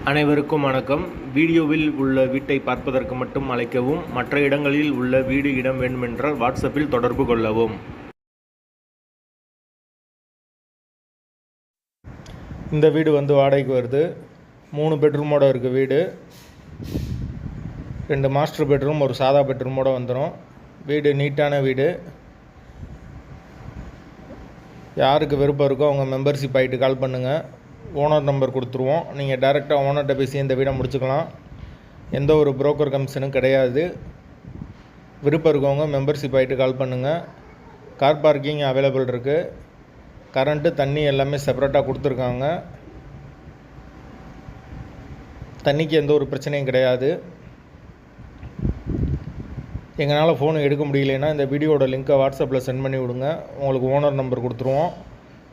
அனைவருக்கும் வணக்கம். வீடியோவில் உள்ள வீட்டை பார்ப்பதற்கு மட்டும் அழைக்கவும். மற்ற இடங்களில் உள்ள வீடு இடம் வேண்டுமென்றால் வாட்ஸ்அப்பில் தொடர்பு கொள்ளவும். இந்த வீடு வாடகைக்கு வருது. 3 பெட்ரூமோட இருக்குது வீடு. 2 மாஸ்டர் பெட்ரூம், ஒரு சாதா பெட்ரூமோட வந்துடும். வீடு நீட்டான வீடு. யாருக்கு விருப்பம் இருக்கோ அவங்க மெம்பர்ஷிப் ஆகிட்டு கால் பண்ணுங்கள். ஓனர் நம்பர் கொடுத்துருவோம். நீங்கள் டைரெக்டாக ஓனர்கிட்ட பேசி இந்த வீடை முடிச்சுக்கலாம். எந்த ஒரு புரோக்கர் கமிஷனும் கிடையாது. விருப்பம் இருக்கவங்க மெம்பர்ஷிப் ஆகிட்டு கால் பண்ணுங்கள். கார் பார்க்கிங் அவைலபிள் இருக்குது. கரண்ட்டு தண்ணி எல்லாமே செப்பரேட்டாக கொடுத்துருக்காங்க. தண்ணிக்கு எந்த ஒரு பிரச்சனையும் கிடையாது. எங்களால் ஃபோன் எடுக்க முடியலைன்னா இந்த வீடியோட லிங்க்கை வாட்ஸ்அப்பில் சென்ட் பண்ணி விடுங்க. உங்களுக்கு ஓனர் நம்பர் கொடுத்துருவோம்.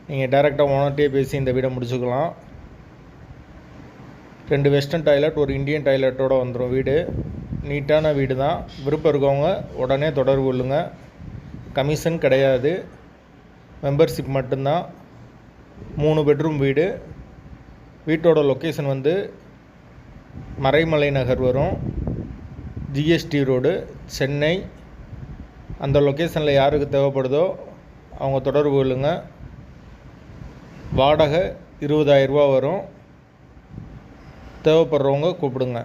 நீங்கள் டைரெக்டாக ஓனர்கிட்டே பேசி இந்த வீடை முடிச்சுக்கலாம். 2 வெஸ்டர்ன் டாய்லெட், ஒரு இந்தியன் டாய்லெட்டோடு வந்துடும் வீடு. நீட்டான வீடு தான். விருப்பம் இருக்கவங்க உடனே தொடர்பு கொள்ளுங்க. கமிஷன் கிடையாது, மெம்பர்ஷிப் மட்டும்தான். 3 பெட்ரூம் வீடு. வீட்டோட லொக்கேஷன் மறைமலை நகர் வரும், ஜிஎஸ்டி ரோடு, சென்னை. அந்த லொக்கேஷனில் யாருக்கு தேவைப்படுதோ அவங்க தொடர்பு கொள்ளுங்க. வாடகை 20,000 ரூபா வரும். தேவைப்படுறவங்க கூப்பிடுங்க.